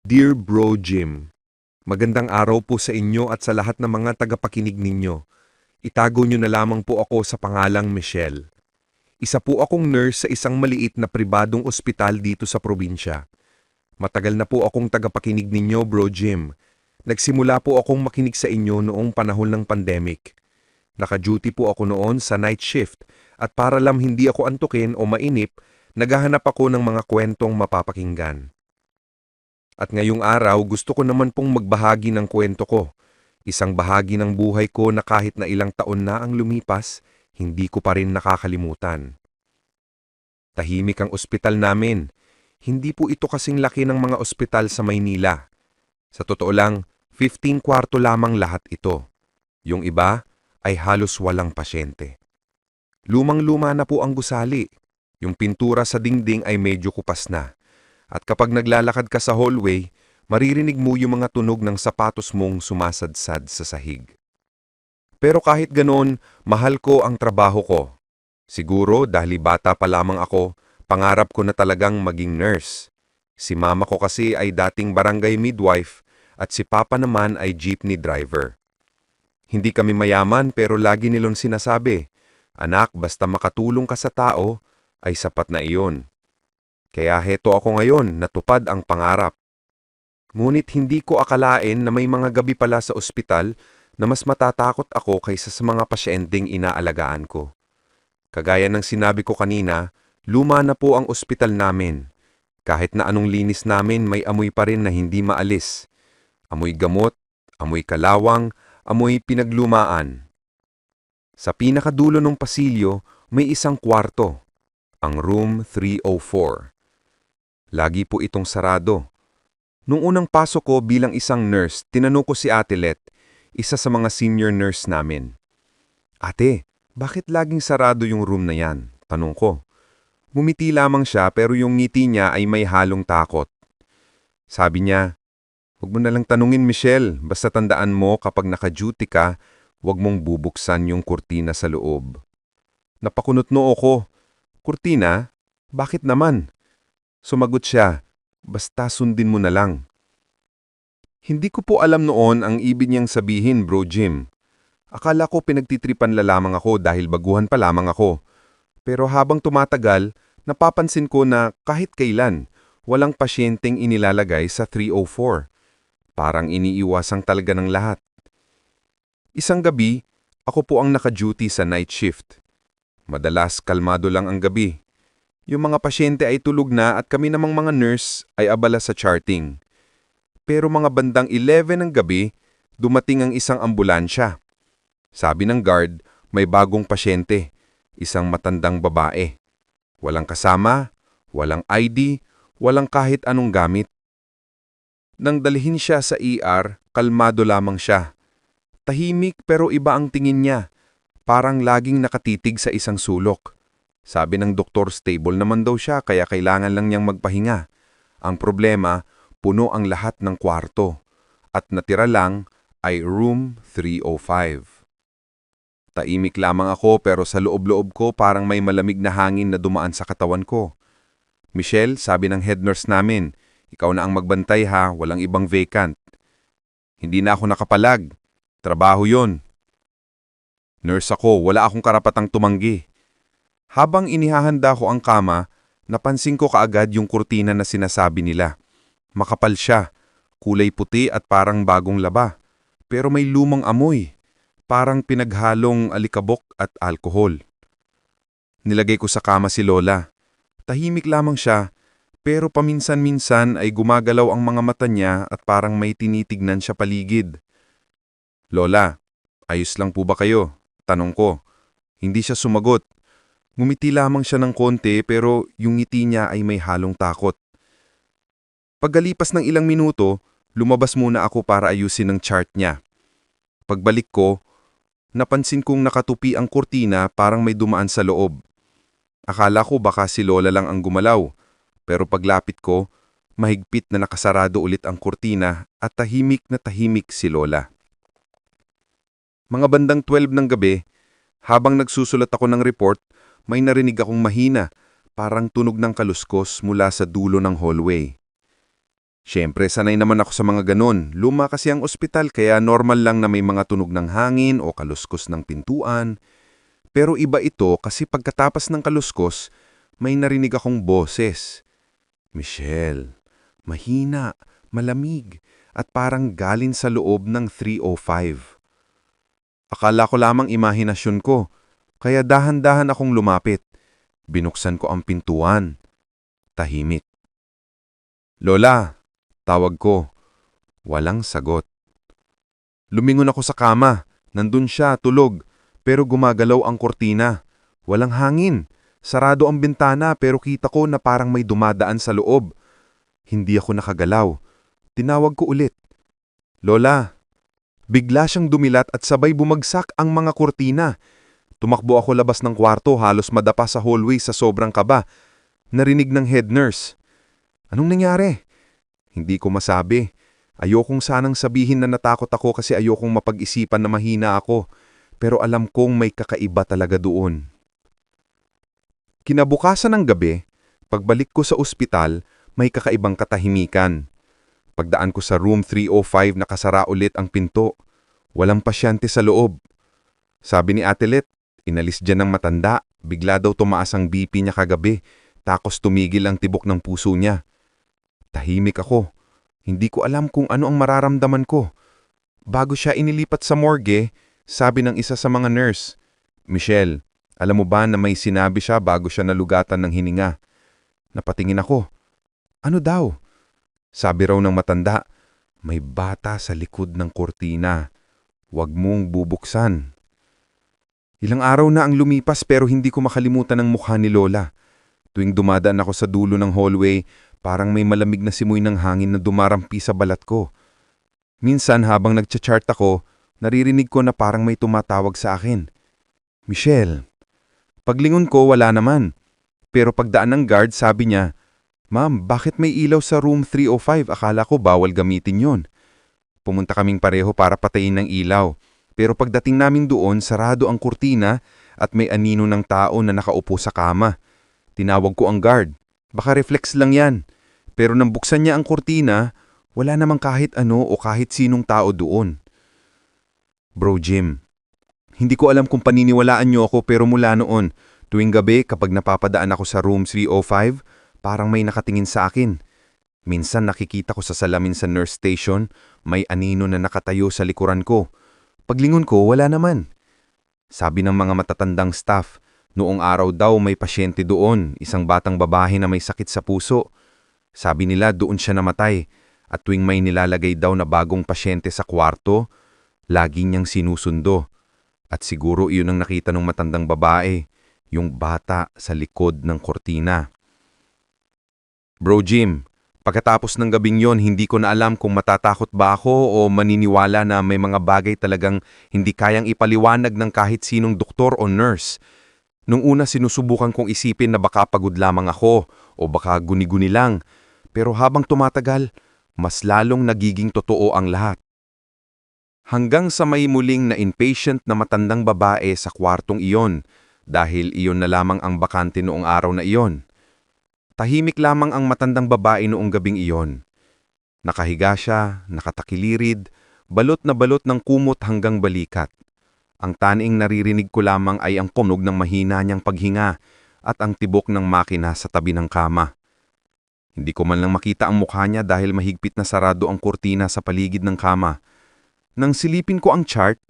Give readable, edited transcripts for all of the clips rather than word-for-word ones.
Dear Bro Jim, magandang araw po sa inyo at sa lahat ng mga tagapakinig ninyo. Itago nyo na lamang po ako sa pangalang Michelle. Isa po akong nurse sa isang maliit na pribadong ospital dito sa probinsya. Matagal na po akong tagapakinig ninyo, Bro Jim. Nagsimula po akong makinig sa inyo noong panahon ng pandemic. Naka-duty po ako noon sa night shift at para lang hindi ako antukin o mainip, naghahanap ako ng mga kwentong mapapakinggan. At ngayong araw gusto ko naman pong magbahagi ng kwento ko. Isang bahagi ng buhay ko na kahit na ilang taon na ang lumipas, hindi ko pa rin nakakalimutan. Tahimik ang ospital namin. Hindi po ito kasing laki ng mga ospital sa Maynila. Sa totoo lang, 15 kwarto lamang lahat ito. Yung iba ay halos walang pasyente. Lumang-luma na po ang gusali. Yung pintura sa dingding ay medyo kupas na. At kapag naglalakad ka sa hallway, maririnig mo yung mga tunog ng sapatos mong sumasadsad sa sahig. Pero kahit ganoon, mahal ko ang trabaho ko. Siguro dahil bata pa lamang ako, pangarap ko na talagang maging nurse. Si mama ko kasi ay dating barangay midwife at si papa naman ay jeepney driver. Hindi kami mayaman pero lagi nilong sinasabi, "Anak, basta makatulong ka sa tao, ay sapat na iyon." Kaya heto ako ngayon, natupad ang pangarap. Ngunit hindi ko akalain na may mga gabi pala sa ospital na mas matatakot ako kaysa sa mga pasyenteng inaalagaan ko. Kagaya ng sinabi ko kanina, luma na po ang ospital namin. Kahit na anong linis namin, may amoy pa rin na hindi maalis. Amoy gamot, amoy kalawang, amoy pinaglumaan. Sa pinakadulo ng pasilyo, may isang kwarto, ang room 304. Lagi po itong sarado. Nung unang pasok ko bilang isang nurse, tinanong ko si Ate Let, isa sa mga senior nurse namin. "Ate, bakit laging sarado yung room na yan?" Tanong ko. Ngumiti lamang siya pero yung ngiti niya ay may halong takot. Sabi niya, "Huwag mo nalang tanungin, Michelle. Basta tandaan mo kapag naka-duty ka, huwag mong bubuksan yung kurtina sa loob." Napakunot noo ko. "Kurtina? Bakit naman?" Sumagot siya, "Basta sundin mo na lang." Hindi ko po alam noon ang ibig niyang sabihin, Bro Jim. Akala ko pinagtitripan la lamang ako dahil baguhan pa lamang ako. Pero habang tumatagal, napapansin ko na kahit kailan, walang pasyenteng inilalagay sa 304. Parang iniiwasang talaga ng lahat. Isang gabi, ako po ang naka-duty sa night shift. Madalas kalmado lang ang gabi. Yung mga pasyente ay tulog na at kami namang mga nurse ay abala sa charting. Pero mga bandang 11 ng gabi, dumating ang isang ambulansya. Sabi ng guard, may bagong pasyente, isang matandang babae. Walang kasama, walang ID, walang kahit anong gamit. Nang dalhin siya sa ER, kalmado lamang siya. Tahimik pero iba ang tingin niya, parang laging nakatitig sa isang sulok. Sabi ng doktor stable naman daw siya kaya kailangan lang niyang magpahinga. Ang problema, puno ang lahat ng kwarto at natira lang ay room 305. Taimik lamang ako pero sa loob-loob ko parang may malamig na hangin na dumaan sa katawan ko. "Michelle, sabi ng head nurse namin, ikaw na ang magbantay ha, walang ibang vacant." Hindi na ako nakapalag. Trabaho yon. Nurse ako, wala akong karapatang tumanggi. Habang inihahanda ko ang kama, napansin ko kaagad yung kurtina na sinasabi nila. Makapal siya, kulay puti at parang bagong laba. Pero may lumang amoy, parang pinaghalong alikabok at alkohol. Nilagay ko sa kama si Lola. Tahimik lamang siya, pero paminsan-minsan ay gumagalaw ang mga mata niya at parang may tinitignan siya paligid. "Lola, ayos lang po ba kayo?" Tanong ko. Hindi siya sumagot. Ngumiti lamang siya ng konti pero yung ngiti niya ay may halong takot. Pagkalipas ng ilang minuto, lumabas muna ako para ayusin ang chart niya. Pagbalik ko, napansin kong nakatupi ang kurtina parang may dumaan sa loob. Akala ko baka si Lola lang ang gumalaw, pero paglapit ko, mahigpit na nakasarado ulit ang kurtina at tahimik na tahimik si Lola. Mga bandang 12 ng gabi, habang nagsusulat ako ng report, may narinig akong mahina, parang tunog ng kaluskos mula sa dulo ng hallway. Siyempre, sanay naman ako sa mga ganon. Luma kasi ang ospital kaya normal lang na may mga tunog ng hangin o kaluskos ng pintuan. Pero iba ito kasi pagkatapos ng kaluskos, may narinig akong boses. Michelle, mahina, malamig, at parang galing sa loob ng 305. Akala ko lamang imahinasyon ko, kaya dahan-dahan akong lumapit. Binuksan ko ang pintuan. Tahimik. Lola, tawag ko. Walang sagot. Lumingon ako sa kama. Nandun siya, tulog. Pero gumagalaw ang kortina. Walang hangin. Sarado ang bintana pero kita ko na parang may dumadaan sa loob. Hindi ako nakagalaw. Tinawag ko ulit. Lola. Bigla siyang dumilat at sabay bumagsak ang mga kortina. Tumakbo ako labas ng kwarto, halos madapa sa hallway sa sobrang kaba. Narinig ng head nurse. Anong nangyari? Hindi ko masabi. Ayokong sanang sabihin na natakot ako kasi ayokong mapag-isipan na mahina ako. Pero alam kong may kakaiba talaga doon. Kinabukasan ng gabi, pagbalik ko sa ospital, may kakaibang katahimikan. Pagdaan ko sa room 305 nakasara ulit ang pinto. Walang pasyente sa loob. Sabi ni Ate Let, inalis dyan ng matanda. Bigla daw tumaas ang BP niya kagabi. Takos tumigil ang tibok ng puso niya. Tahimik ako. Hindi ko alam kung ano ang mararamdaman ko. Bago siya inilipat sa morgue, sabi ng isa sa mga nurse, Michelle, alam mo ba na may sinabi siya bago siya nalugatan ng hininga? Napatingin ako. Ano daw? Sabi raw ng matanda, may bata sa likod ng kortina. Huwag mong bubuksan. Ilang araw na ang lumipas pero hindi ko makalimutan ang mukha ni Lola. Tuwing dumadaan ako sa dulo ng hallway, parang may malamig na simoy ng hangin na dumarampi sa balat ko. Minsan habang nagcha-chart ako, naririnig ko na parang may tumatawag sa akin. Michelle. Paglingon ko wala naman. Pero pagdaan ng guard sabi niya, Ma'am, bakit may ilaw sa room 305? Akala ko bawal gamitin yon. Pumunta kaming pareho para patayin ng ilaw. Pero pagdating namin doon, sarado ang kurtina at may anino ng tao na nakaupo sa kama. Tinawag ko ang guard. Baka reflex lang yan. Pero nang buksan niya ang kurtina, wala namang kahit ano o kahit sinong tao doon. Bro Jim, hindi ko alam kung paniniwalaan niyo ako pero mula noon, tuwing gabi kapag napapadaan ako sa room 305, parang may nakatingin sa akin. Minsan nakikita ko sa salamin sa nurse station, may anino na nakatayo sa likuran ko. Paglingon ko, wala naman. Sabi ng mga matatandang staff, noong araw daw may pasyente doon, isang batang babae na may sakit sa puso. Sabi nila doon siya namatay at tuwing may nilalagay daw na bagong pasyente sa kwarto, lagi niyang sinusundo. At siguro iyon ang nakita ng matandang babae, yung bata sa likod ng kortina. Bro Jim, pagkatapos ng gabing yon, hindi ko na alam kung matatakot ba ako o maniniwala na may mga bagay talagang hindi kayang ipaliwanag ng kahit sinong doktor o nurse. Nung una sinusubukan kong isipin na baka pagod lamang ako o baka guni-guni lang. Pero habang tumatagal, mas lalong nagiging totoo ang lahat. Hanggang sa may muling na inpatient na matandang babae sa kwartong iyon dahil iyon na lamang ang bakante noong araw na iyon. Tahimik lamang ang matandang babae noong gabing iyon. Nakahiga siya, nakatakilirid, balot na balot ng kumot hanggang balikat. Ang taniing naririnig ko lamang ay ang tunog ng mahina niyang paghinga at ang tibok ng makina sa tabi ng kama. Hindi ko man lang makita ang mukha niya dahil mahigpit na sarado ang kurtina sa paligid ng kama. Nang silipin ko ang chart,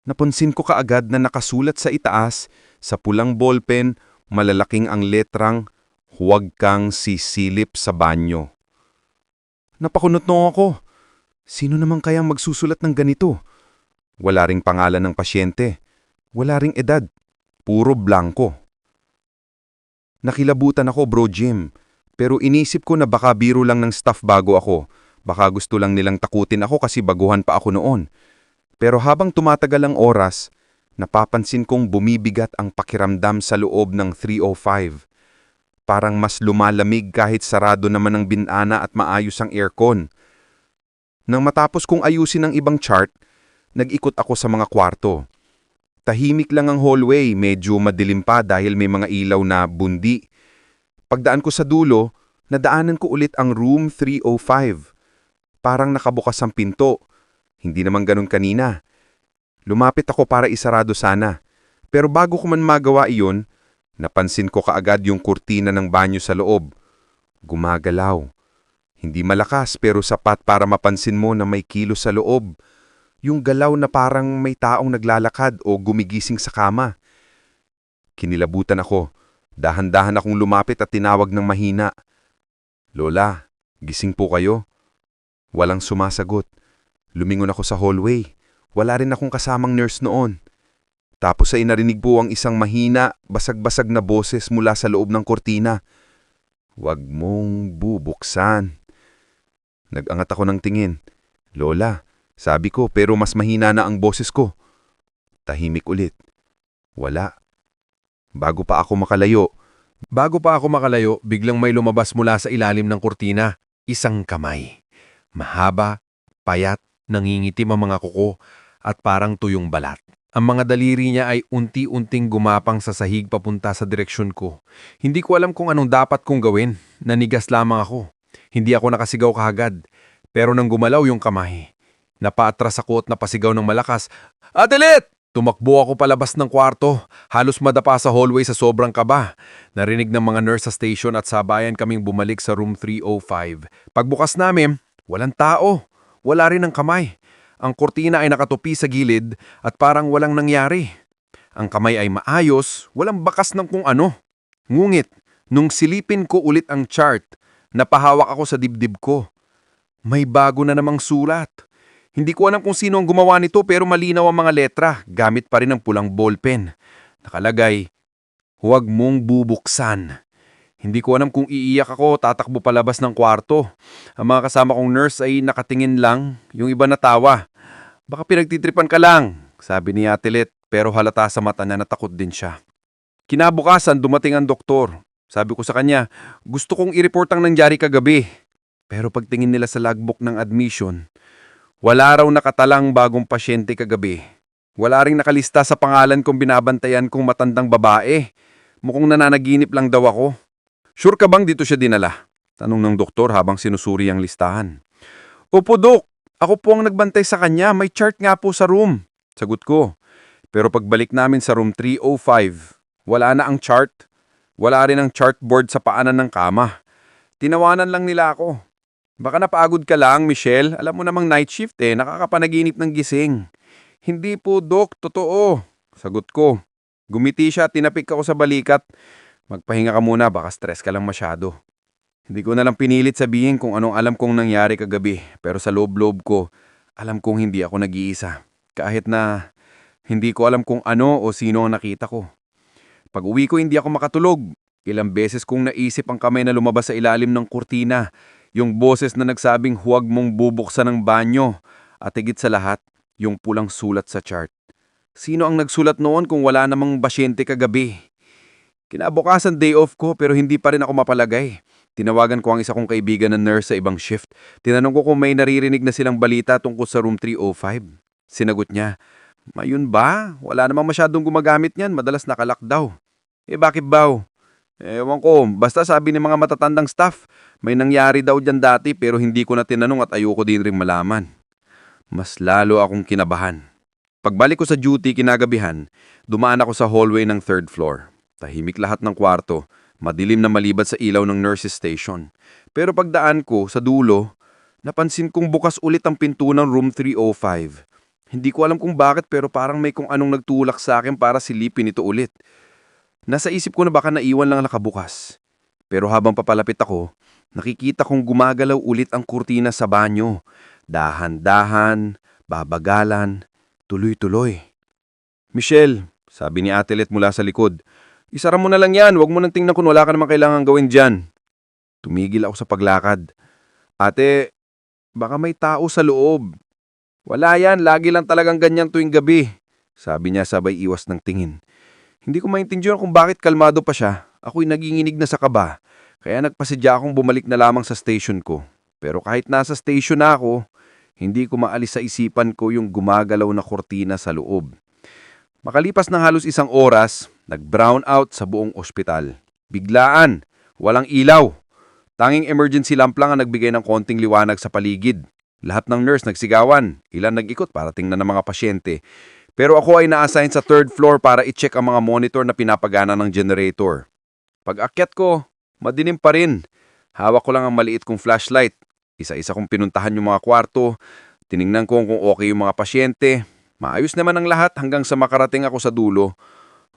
napansin ko kaagad na nakasulat sa itaas, sa pulang ballpen, malalaking ang letrang, huwag kang sisilip sa banyo. Napakunot-no ako. Sino naman kayang magsusulat ng ganito? Wala ring pangalan ng pasyente. Wala ring edad. Puro blanko. Nakilabutan ako, Bro Jim. Pero inisip ko na baka biro lang ng staff bago ako. Baka gusto lang nilang takutin ako kasi baguhan pa ako noon. Pero habang tumatagal ang oras, napapansin kong bumibigat ang pakiramdam sa loob ng 305. Parang mas lumalamig kahit sarado naman ang bintana at maayos ang aircon. Nang matapos kong ayusin ang ibang chart, nag-ikot ako sa mga kwarto. Tahimik lang ang hallway, medyo madilim pa dahil may mga ilaw na bundi. Pagdaan ko sa dulo, Nadaanan ko ulit ang room 305. Parang nakabukas ang pinto. Hindi naman ganun kanina. Lumapit ako para isarado sana. Pero bago ko man magawa iyon, napansin ko kaagad yung kurtina ng banyo sa loob. Gumagalaw. Hindi malakas pero sapat para mapansin mo na may kilos sa loob. Yung galaw na parang may taong naglalakad o gumigising sa kama. Kinilabutan ako. Dahan-dahan akong lumapit at tinawag ng mahina. Lola, gising po kayo? Walang sumasagot. Lumingon ako sa hallway. Wala rin akong kasamang nurse noon. Tapos ay narinig po ang isang mahina, basag-basag na boses mula sa loob ng kortina. Huwag mong bubuksan. Nag-angat ako ng tingin. Lola, sabi ko pero mas mahina na ang boses ko. Tahimik ulit. Wala. Bago pa ako makalayo, biglang may lumabas mula sa ilalim ng kurtina. Isang kamay. Mahaba, payat, nangingitim ang mga kuko at parang tuyong balat. Ang mga daliri niya ay unti-unting gumapang sa sahig papunta sa direksyon ko. Hindi ko alam kung anong dapat kong gawin. Nanigas lamang ako. Hindi ako nakasigaw kaagad. Pero nang gumalaw yung kamay, napaatras ako at napasigaw ng malakas, "Atelet!" Tumakbo ako palabas ng kwarto. Halos madapa sa hallway sa sobrang kaba. Narinig ng mga nurse sa station at sabayan kaming bumalik sa room 305. Pagbukas namin, walang tao. Wala rin ang kamay. Ang kurtina ay nakatupi sa gilid at parang walang nangyari. Ang kamay ay maayos, walang bakas ng kung ano. Ngunit, nung silipin ko ulit ang chart, napahawak ako sa dibdib ko. May bago na namang sulat. Hindi ko alam kung sino ang gumawa nito pero malinaw ang mga letra, gamit pa rin ang pulang ballpen. Nakalagay, "Huwag mong bubuksan." Hindi ko alam kung iiyak ako, tatakbo palabas ng kwarto. Ang mga kasama kong nurse ay nakatingin lang, yung iba natawa. "Baka pinagtitripan ka lang," sabi ni Atelet, pero halata sa mata na natakot din siya. Kinabukasan, dumating ang doktor. Sabi ko sa kanya, "Gusto kong i-report ang nangyari kagabi." Pero pagtingin nila sa logbook ng admission, wala raw nakatalang bagong pasyente kagabi. Wala ring nakalista sa pangalan kong binabantayan kong matandang babae. Mukhang nananaginip lang daw ako. "Sure ka bang dito siya dinala?" tanong ng doktor habang sinusuri ang listahan. "Opo, Dok. Ako po ang nagbantay sa kanya. May chart nga po sa room." Sagot ko. Pero pagbalik namin sa room 305, wala na ang chart. Wala rin ang chartboard sa paanan ng kama. Tinawanan lang nila ako. "Baka napagod ka lang, Michelle. Alam mo namang night shift nakakapanaginip ng gising." "Hindi po, Dok. Totoo." Sagot ko. Gumiti siya at tinapik ako sa balikat. "Magpahinga ka muna, baka stress ka lang masyado." Hindi ko na lang pinilit sabihin kung anong alam kong nangyari kagabi. Pero sa loob-loob ko, alam kong hindi ako nag-iisa. Kahit na hindi ko alam kung ano o sino ang nakita ko. Pag uwi ko, hindi ako makatulog. Ilang beses kong naisip ang kamay na lumabas sa ilalim ng kurtina. Yung boses na nagsabing huwag mong bubuksan ang banyo. At higit sa lahat, yung pulang sulat sa chart. Sino ang nagsulat noon kung wala namang pasyente kagabi? Kinabukasan day off ko pero hindi pa rin ako mapalagay. Tinawagan ko ang isa kong kaibigan na nurse sa ibang shift. Tinanong ko kung may naririnig na silang balita tungkol sa room 305. Sinagot niya, "Mayun ba? Wala namang masyadong gumagamit niyan. Madalas nakalock daw." Bakit baw? Ewan ko, basta sabi ng mga matatandang staff, may nangyari daw dyan dati pero hindi ko na tinanong at ayoko din rin malaman. Mas lalo akong kinabahan. Pagbalik ko sa duty kinagabihan, dumaan ako sa hallway ng third floor. Tahimik lahat ng kwarto, madilim na malibat sa ilaw ng nurses station. Pero pagdaan ko sa dulo, napansin kong bukas ulit ang pinto ng room 305. Hindi ko alam kung bakit pero parang may kung anong nagtulak sa akin para silipin ito ulit. Nasa isip ko na baka naiwan lang nakabukas. Pero habang papalapit ako, nakikita kong gumagalaw ulit ang kurtina sa banyo. Dahan-dahan, babagalan, tuloy-tuloy. "Michelle," sabi ni Atelet mula sa likod, "isara mo na lang yan, huwag mo nang tingnan kung wala ka namang kailangan gawin dyan." Tumigil ako sa paglakad. "Ate, baka may tao sa loob." "Wala yan, lagi lang talagang ganyan tuwing gabi," sabi niya sabay iwas ng tingin. Hindi ko maintindihan kung bakit kalmado pa siya. Ako'y naginginig na sa kaba, kaya nagpasidya akong bumalik na lamang sa station ko. Pero kahit nasa station na ako, hindi ko maalis sa isipan ko yung gumagalaw na kurtina sa loob. Makalipas ng halos 1 oras, nag-brown out sa buong ospital. Biglaan, walang ilaw. Tanging emergency lamp lang ang nagbigay ng konting liwanag sa paligid. Lahat ng nurse nagsigawan, ilan nag-ikot para tingnan ng mga pasyente. Pero ako ay na-assign sa third floor para i-check ang mga monitor na pinapagana ng generator. Pag akyat ko, madilim pa rin. Hawak ko lang ang maliit kong flashlight. Isa-isa kong pinuntahan yung mga kwarto. Tiningnan ko kung okay yung mga pasyente. Maayos naman ang lahat hanggang sa makarating ako sa dulo.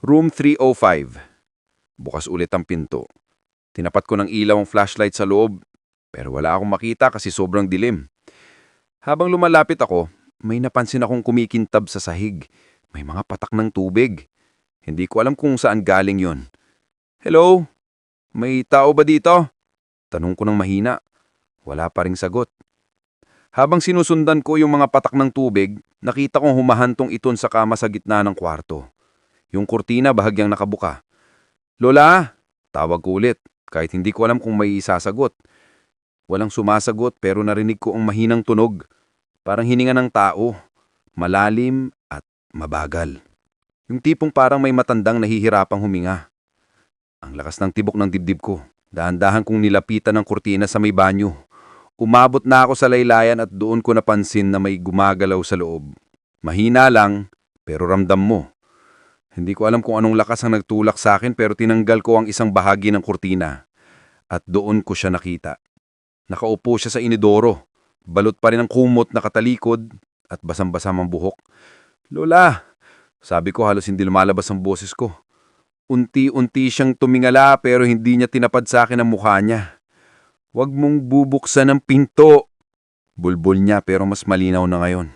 Room 305. Bukas ulit ang pinto. Tinapat ko ng ilaw ang flashlight sa loob. Pero wala akong makita kasi sobrang dilim. Habang lumalapit ako, may napansin akong kumikintab sa sahig. May mga patak ng tubig. Hindi ko alam kung saan galing yon. Hello? May tao ba dito? Tanong ko ng mahina. Wala pa ring sagot. Habang sinusundan ko yung mga patak ng tubig, nakita kong humahantong iton sa kama sa gitna ng kwarto. Yung kurtina bahagyang nakabuka. Lola! Tawag ko ulit, kahit hindi ko alam kung may isasagot. Walang sumasagot pero narinig ko ang mahinang tunog. Parang hininga ng tao. Malalim at mabagal. Yung tipong parang may matandang nahihirapang huminga. Ang lakas ng tibok ng dibdib ko. Dahan-dahan kong nilapitan ng kurtina sa may banyo. Umabot na ako sa laylayan at doon ko napansin na may gumagalaw sa loob. Mahina lang, pero ramdam mo. Hindi ko alam kung anong lakas ang nagtulak sa akin pero tinanggal ko ang isang bahagi ng kurtina. At doon ko siya nakita. Nakaupo siya sa inidoro. Balot pa rin ang kumot na katalikod at basang-basang ang buhok. Lola! Sabi ko halos hindi lumalabas ang boses ko. Unti-unti siyang tumingala pero hindi niya tinapad sa akin ang mukha niya. Huwag mong bubuksan ang pinto. Bulbul niya pero mas malinaw na ngayon.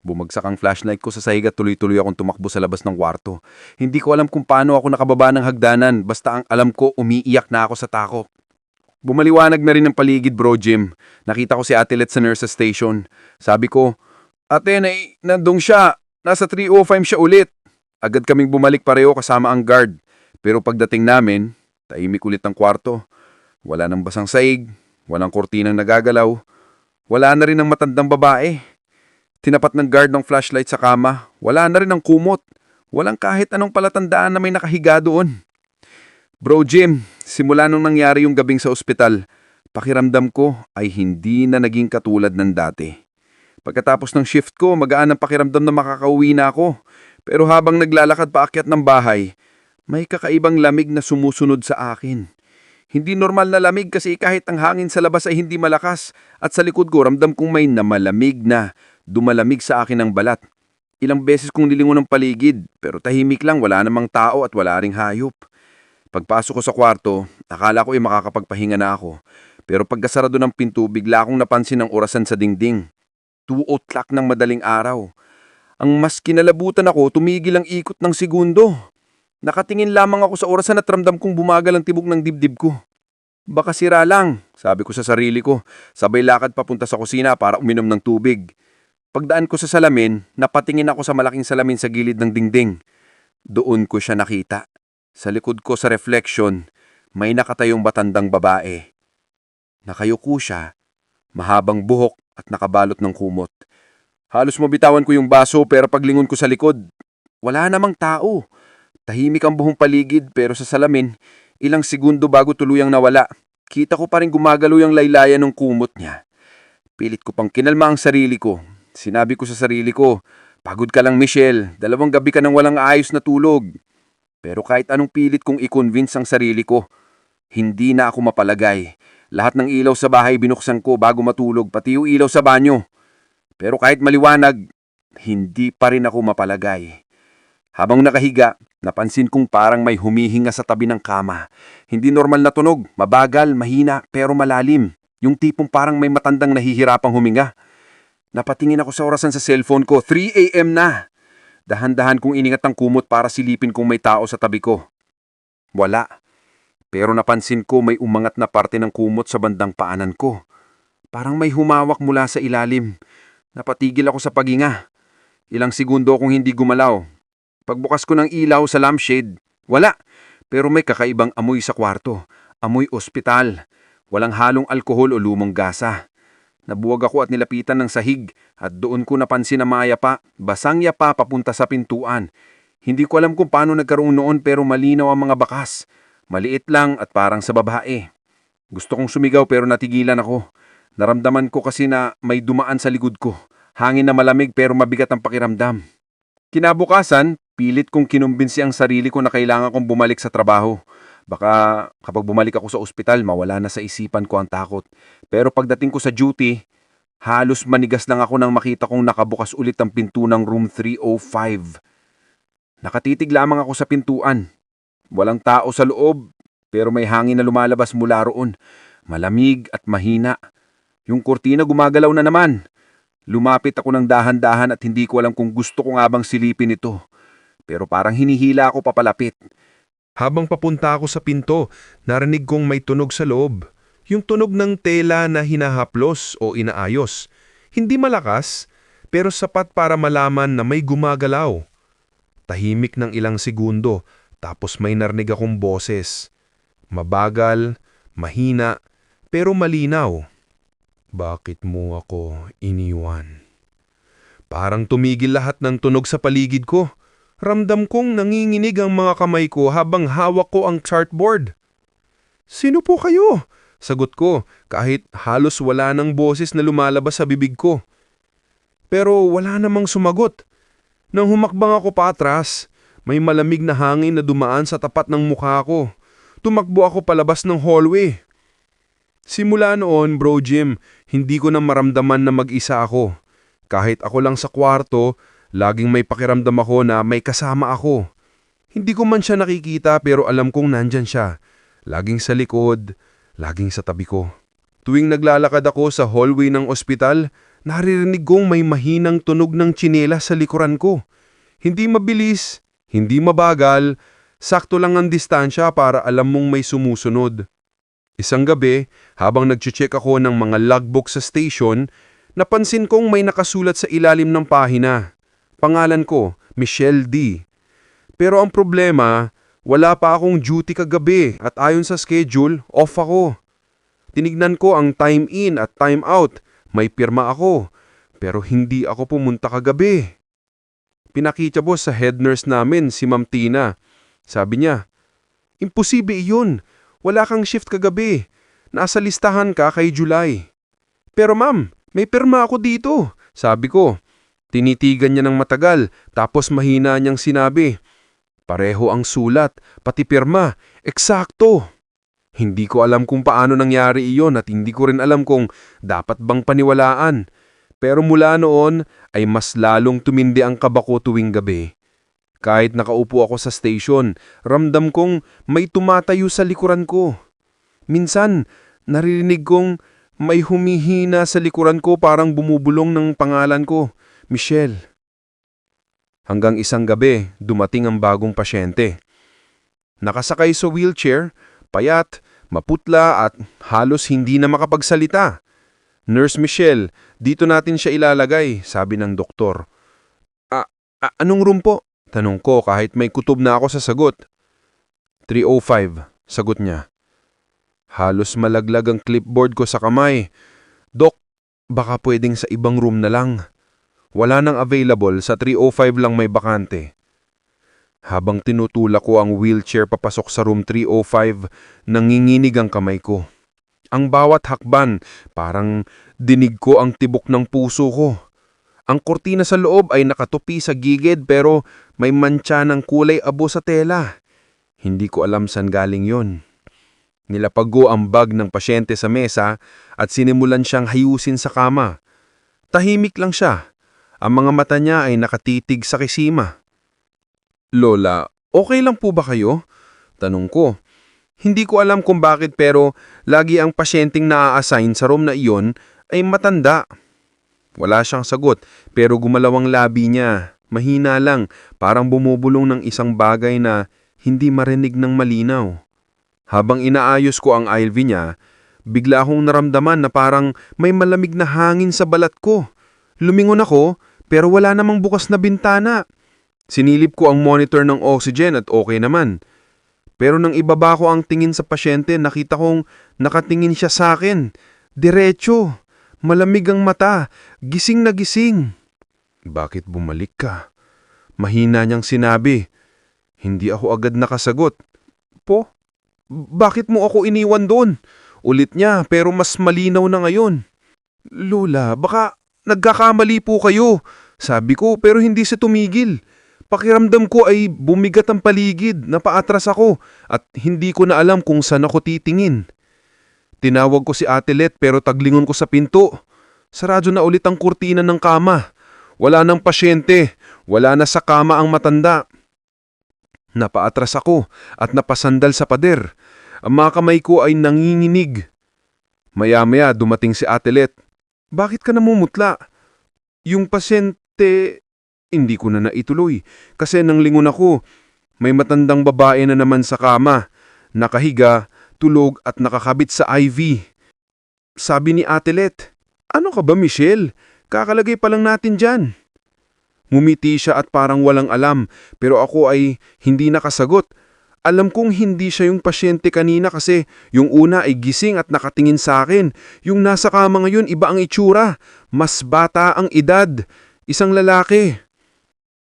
Bumagsak ang flashlight ko sa sahig at tuloy-tuloy akong tumakbo sa labas ng kwarto. Hindi ko alam kung paano ako nakababa ng hagdanan basta ang alam ko umiiyak na ako sa takot. Bumaliwanag na rin ang paligid, Bro Jim. Nakita ko si Ate Let sa nurse's station. Sabi ko, Ate, nandong siya. Nasa 305 siya ulit. Agad kaming bumalik pareho kasama ang guard. Pero pagdating namin, tahimik ulit ang kwarto. Wala nang basang saig, walang kortinang nagagalaw. Wala na rin ang matandang babae. Tinapat ng guard ng flashlight sa kama. Wala na rin ang kumot. Walang kahit anong palatandaan na may nakahiga doon. Bro Jim, simula nung nangyari yung gabing sa ospital, pakiramdam ko ay hindi na naging katulad ng dati. Pagkatapos ng shift ko, magaan ang pakiramdam na makakauwi na ako. Pero habang naglalakad paakyat ng bahay, may kakaibang lamig na sumusunod sa akin. Hindi normal na lamig kasi kahit ang hangin sa labas ay hindi malakas at sa likod ko ramdam kong may namalamig na dumalamig sa akin ang balat. Ilang beses kong nilingon ng paligid pero tahimik lang, wala namang tao at wala ring hayop. Pagpasok ko sa kwarto, akala ko ay makakapagpahinga na ako. Pero pagkasarado ng pinto, bigla akong napansin ang orasan sa dingding. 2:00 ng madaling araw. Ang mas kinalabutan ako, tumigil ang ikot ng segundo. Nakatingin lamang ako sa orasan at ramdam kong bumagal ang tibok ng dibdib ko. Baka sira lang, sabi ko sa sarili ko. Sabay lakad papunta sa kusina para uminom ng tubig. Pagdaan ko sa salamin, napatingin ako sa malaking salamin sa gilid ng dingding. Doon ko siya nakita. Sa likod ko sa reflection, may nakatayong matandang babae. Nakayuko siya, mahabang buhok at nakabalot ng kumot. Halos mabitawan ko yung baso pero paglingon ko sa likod, wala namang tao. Tahimik ang buong paligid pero sa salamin, ilang segundo bago tuluyang nawala, kita ko pa rin gumagalaw yung laylayan ng kumot niya. Pilit ko pang kinalma ang sarili ko. Sinabi ko sa sarili ko, pagod ka lang Michelle, 2 gabi ka nang walang ayos na tulog. Pero kahit anong pilit kong i-convince ang sarili ko, hindi na ako mapalagay. Lahat ng ilaw sa bahay binuksan ko bago matulog, pati yung ilaw sa banyo. Pero kahit maliwanag, hindi pa rin ako mapalagay. Habang nakahiga, napansin kong parang may humihinga sa tabi ng kama. Hindi normal na tunog, mabagal, mahina, pero malalim. Yung tipong parang may matandang nahihirapang huminga. Napatingin ako sa orasan sa cellphone ko, 3 a.m. na. Dahan-dahan kong iningat ang kumot para silipin kung may tao sa tabi ko. Wala. Pero napansin ko may umangat na parte ng kumot sa bandang paanan ko. Parang may humawak mula sa ilalim. Napatigil ako sa paghinga. Ilang segundo akong hindi gumalaw. Pagbukas ko ng ilaw sa lampshade, wala. Pero may kakaibang amoy sa kwarto. Amoy ospital. Walang halong alkohol o lumong gasa. Nabuwag ako at nilapitan ng sahig at doon ko napansin na mayapa, basang yapa papunta sa pintuan. Hindi ko alam kung paano nagkaroon noon pero malinaw ang mga bakas. Maliit lang at parang sa babae. Gusto kong sumigaw pero natigilan ako. Naramdaman ko kasi na may dumaan sa likod ko. Hangin na malamig pero mabigat ang pakiramdam. Kinabukasan, pilit kong kinumbinsi ang sarili ko na kailangan kong bumalik sa trabaho. Baka kapag bumalik ako sa ospital, mawala na sa isipan ko ang takot. Pero pagdating ko sa duty, halos manigas lang ako nang makita kong nakabukas ulit ang pinto ng room 305. Nakatitig lamang ako sa pintuan. Walang tao sa loob, pero may hangin na lumalabas mula roon. Malamig at mahina. Yung kurtina gumagalaw na naman. Lumapit ako ng dahan-dahan at hindi ko alam kung gusto ko nga bang silipin ito. Pero parang hinihila ako papalapit. Habang papunta ako sa pinto, narinig kong may tunog sa loob. Yung tunog ng tela na hinahaplos o inaayos. Hindi malakas, pero sapat para malaman na may gumagalaw. Tahimik ng ilang segundo, tapos may narinig akong boses. Mabagal, mahina, pero malinaw. Bakit mo ako iniwan? Parang tumigil lahat ng tunog sa paligid ko. Ramdam kong nanginginig ang mga kamay ko habang hawak ko ang chartboard. Sino po kayo? Sagot ko kahit halos wala ng boses na lumalabas sa bibig ko. Pero wala namang sumagot. Nang humakbang ako patras, may malamig na hangin na dumaan sa tapat ng mukha ko. Tumakbo ako palabas ng hallway. Simula noon, Bro Jim, hindi ko na maramdaman na mag-isa ako. Kahit ako lang sa kwarto, laging may pakiramdam ako na may kasama ako. Hindi ko man siya nakikita pero alam kong nandyan siya. Laging sa likod, laging sa tabi ko. Tuwing naglalakad ako sa hallway ng ospital, naririnig kong may mahinang tunog ng tsinelas sa likuran ko. Hindi mabilis, hindi mabagal, sakto lang ang distansya para alam mong may sumusunod. Isang gabi, habang nag-check ako ng mga logbook sa station, napansin kong may nakasulat sa ilalim ng pahina. Pangalan ko, Michelle D. Pero ang problema, wala pa akong duty kagabi at ayon sa schedule, off ako. Tinignan ko ang time in at time out. May pirma ako, pero hindi ako pumunta kagabi. Pinakita po sa head nurse namin, si Ma'am Tina. Sabi niya, imposible iyon. Wala kang shift kagabi. Nasa listahan ka kay July. Pero ma'am, may pirma ako dito. Sabi ko. Tinitigan niya ng matagal, tapos mahina niyang sinabi, pareho ang sulat, pati pirma, eksakto. Hindi ko alam kung paano nangyari iyon at hindi ko rin alam kung dapat bang paniwalaan. Pero mula noon ay mas lalong tumindi ang kaba ko tuwing gabi. Kahit nakaupo ako sa station, ramdam kong may tumatayo sa likuran ko. Minsan, naririnig kong may humihina sa likuran ko parang bumubulong ng pangalan ko. Michelle. Hanggang isang gabi, dumating ang bagong pasyente. Nakasakay sa wheelchair, payat, maputla at halos hindi na makapagsalita. Nurse Michelle, dito natin siya ilalagay, sabi ng doktor. Anong room po? Tanong ko kahit may kutob na ako sa sagot. 305, sagot niya. Halos malaglag ang clipboard ko sa kamay. Dok, baka pwedeng sa ibang room na lang. Wala nang available, sa 305 lang may bakante. Habang tinutulak ko ang wheelchair papasok sa room 305, nanginginig ang kamay ko. Ang bawat hakban, parang dinig ko ang tibok ng puso ko. Ang kortina sa loob ay nakatupi sa gigid pero may mantsa ng kulay abo sa tela. Hindi ko alam saan galing yon. Nilapag ko ang bag ng pasyente sa mesa at sinimulan siyang hayusin sa kama. Tahimik lang siya. Ang mga mata niya ay nakatitig sa kisima. Lola, okay lang po ba kayo? Tanong ko. Hindi ko alam kung bakit pero lagi ang pasyenteng naa-assign sa room na iyon ay matanda. Wala siyang sagot pero gumalaw ang labi niya. Mahina lang, parang bumubulong ng isang bagay na hindi marinig ng malinaw. Habang inaayos ko ang IV niya, bigla akong naramdaman na parang may malamig na hangin sa balat ko. Lumingon ako pero wala namang bukas na bintana. Sinilip ko ang monitor ng oxygen at okay naman. Pero nang ibaba ko ang tingin sa pasyente, nakita kong nakatingin siya sa akin. Diretso, malamig ang mata, gising na gising. Bakit bumalik ka? Mahina niyang sinabi. Hindi ako agad nakasagot. Po, bakit mo ako iniwan doon? ulit niya pero mas malinaw na ngayon. Lola, baka nagkakamali po kayo. Sabi ko pero hindi siya tumigil. Pakiramdam ko ay bumigat ang paligid, napaatras ako at hindi ko na alam kung saan ako titingin. Tinawag ko si Ate Let pero taglingon ko sa pinto. Sarado na ulit ang kurtina ng kama. Wala nang pasyente, wala na sa kama ang matanda. Napaatras ako at napasandal sa pader. Ang mga kamay ko ay nanginginig. Maya-maya dumating si Ate Let. Bakit ka namumutla? Yung pasyente, hindi ko na naituloy. Kasi nang lingon ako, may matandang babae na naman sa kama. Nakahiga, tulog at nakakabit sa IV. Sabi ni Ate Let, "Ano ka ba, Michelle? Kakalagay pa lang natin dyan." Ngumiti siya at parang walang alam, pero ako ay hindi nakasagot. Alam kong hindi siya yung pasyente kanina kasi yung una ay gising at nakatingin sa akin. Yung nasa kama ngayon, iba ang itsura. Mas bata ang edad. Isang lalaki.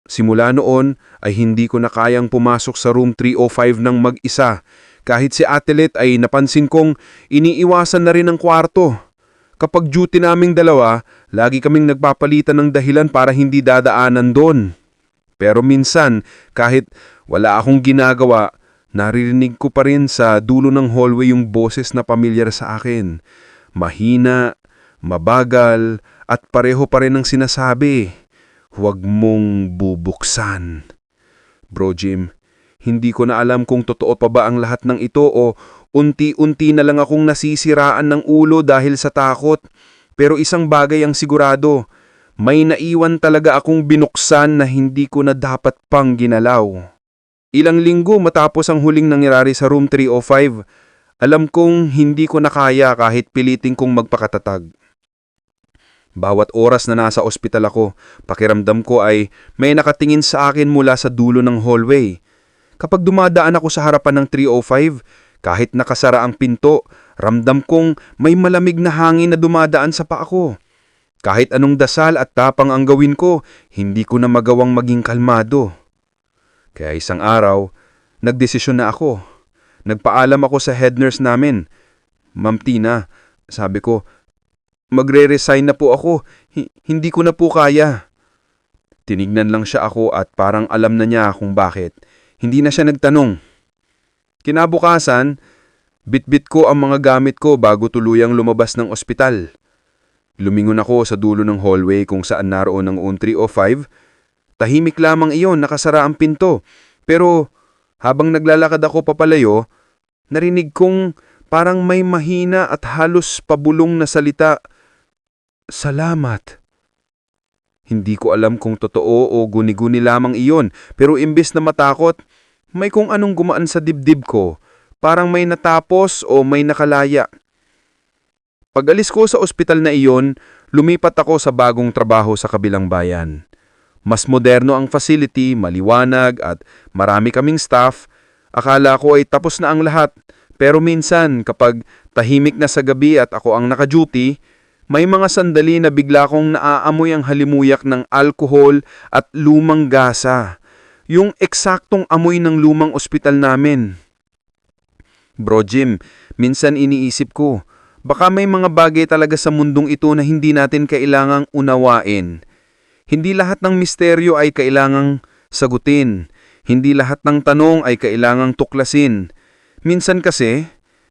Simula noon ay hindi ko na kayang pumasok sa room 305 ng mag-isa. Kahit si Ate Let ay napansin kong iniiwasan na rin ang kwarto. Kapag duty naming dalawa, lagi kaming nagpapalitan ng dahilan para hindi dadaanan doon. Pero minsan, kahit wala akong ginagawa, naririnig ko pa rin sa dulo ng hallway yung boses na pamilyar sa akin. Mahina, mabagal, at pareho pa rin ang sinasabi. Huwag mong bubuksan. Bro Jim, hindi ko na alam kung totoo pa ba ang lahat ng ito o unti-unti na lang akong nasisiraan ng ulo dahil sa takot. Pero isang bagay ang sigurado, may naiwan talaga akong binuksan na hindi ko na dapat pang ginalaw. Ilang linggo matapos ang huling nangyari sa room 305, alam kong hindi ko na kaya kahit piliting kong magpakatatag. Bawat oras na nasa ospital ako, pakiramdam ko ay may nakatingin sa akin mula sa dulo ng hallway. Kapag dumadaan ako sa harapan ng 305, kahit nakasara ang pinto, ramdam kong may malamig na hangin na dumadaan sa paa ko. Kahit anong dasal at tapang ang gawin ko, hindi ko na magawang maging kalmado. Kaya isang araw, nagdesisyon na ako. Nagpaalam ako sa head nurse namin. "Ma'am Tina," sabi ko, "magre-resign na po ako. Hindi ko na po kaya." Tinignan lang siya ako at parang alam na niya kung bakit. Hindi na siya nagtanong. Kinabukasan, bitbit ko ang mga gamit ko bago tuluyang lumabas ng ospital. Lumingon ako sa dulo ng hallway kung saan naroon ang room 305. Tahimik lamang iyon, nakasara ang pinto. Pero habang naglalakad ako papalayo, narinig kong parang may mahina at halos pabulong na salita, "Salamat." Hindi ko alam kung totoo o guni-guni lamang iyon, pero imbes na matakot, may kung anong gumaan sa dibdib ko, parang may natapos o may nakalaya. Pag-alis ko sa ospital na iyon, lumipat ako sa bagong trabaho sa kabilang bayan. Mas moderno ang facility, maliwanag at marami kaming staff. Akala ko ay tapos na ang lahat, pero minsan kapag tahimik na sa gabi at ako ang naka-duty, may mga sandali na bigla kong naaamoy ang halimuyak ng alkohol at lumang gasa. Yung eksaktong amoy ng lumang ospital namin. Bro Jim, minsan iniisip ko, baka may mga bagay talaga sa mundong ito na hindi natin kailangang unawain. Hindi lahat ng misteryo ay kailangang sagutin. Hindi lahat ng tanong ay kailangang tuklasin. Minsan kasi,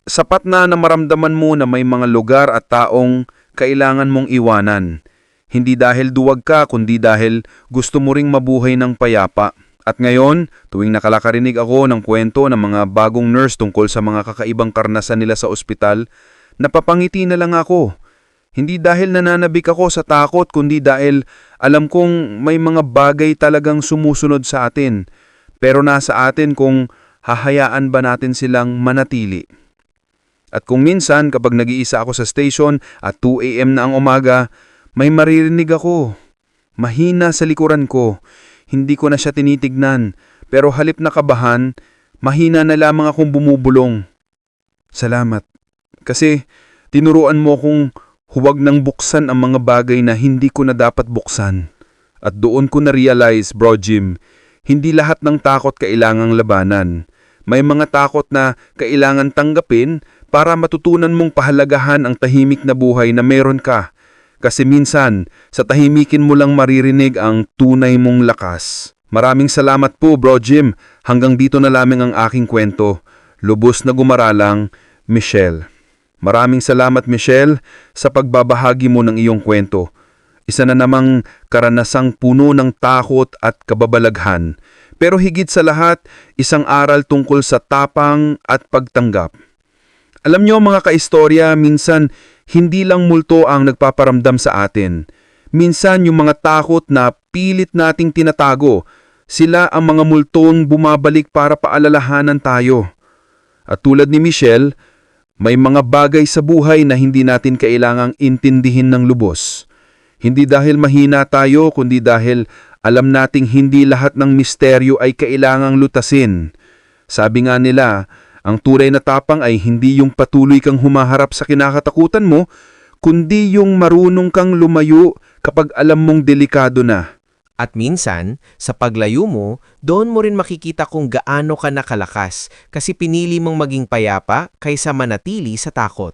sapat na maramdaman mo na may mga lugar at taong kailangan mong iwanan. Hindi dahil duwag ka, kundi dahil gusto mo ring mabuhay ng payapa. At ngayon, tuwing nakalakarinig ako ng kwento ng mga bagong nurse tungkol sa mga kakaibang karanasan nila sa ospital, napapangiti na lang ako. Hindi dahil nananabik ako sa takot, kundi dahil alam kong may mga bagay talagang sumusunod sa atin. Pero nasa atin kung hahayaan ba natin silang manatili. At kung minsan kapag nag-iisa ako sa station at 2 AM na ang umaga, may maririnig ako. Mahina sa likuran ko. Hindi ko na siya tinitignan, pero halip na kabahan, mahina na lamang akong bumubulong. "Salamat. Kasi tinuruan mo kong huwag nang buksan ang mga bagay na hindi ko na dapat buksan." At doon ko na-realize, Bro Jim, hindi lahat ng takot kailangang labanan. May mga takot na kailangan tanggapin, para matutunan mong pahalagahan ang tahimik na buhay na meron ka. Kasi minsan, sa tahimikin mo lang maririnig ang tunay mong lakas. Maraming salamat po, Bro Jim. Hanggang dito na lamang ang aking kwento. Lubos na gumaralang, Michelle. Maraming salamat, Michelle, sa pagbabahagi mo ng iyong kwento. Isa na namang karanasang puno ng takot at kababalaghan. Pero higit sa lahat, isang aral tungkol sa tapang at pagtanggap. Alam niyo mga kaistorya, minsan hindi lang multo ang nagpaparamdam sa atin. Minsan yung mga takot na pilit nating tinatago, sila ang mga multong bumabalik para paalalahanan tayo. At tulad ni Michelle, may mga bagay sa buhay na hindi natin kailangang intindihin ng lubos. Hindi dahil mahina tayo, kundi dahil alam nating hindi lahat ng misteryo ay kailangang lutasin. Sabi nga nila, ang tunay na tapang ay hindi yung patuloy kang humaharap sa kinakatakutan mo, kundi yung marunong kang lumayo kapag alam mong delikado na. At minsan, sa paglayo mo, doon mo rin makikita kung gaano ka nakalakas kasi pinili mong maging payapa kaysa manatili sa takot.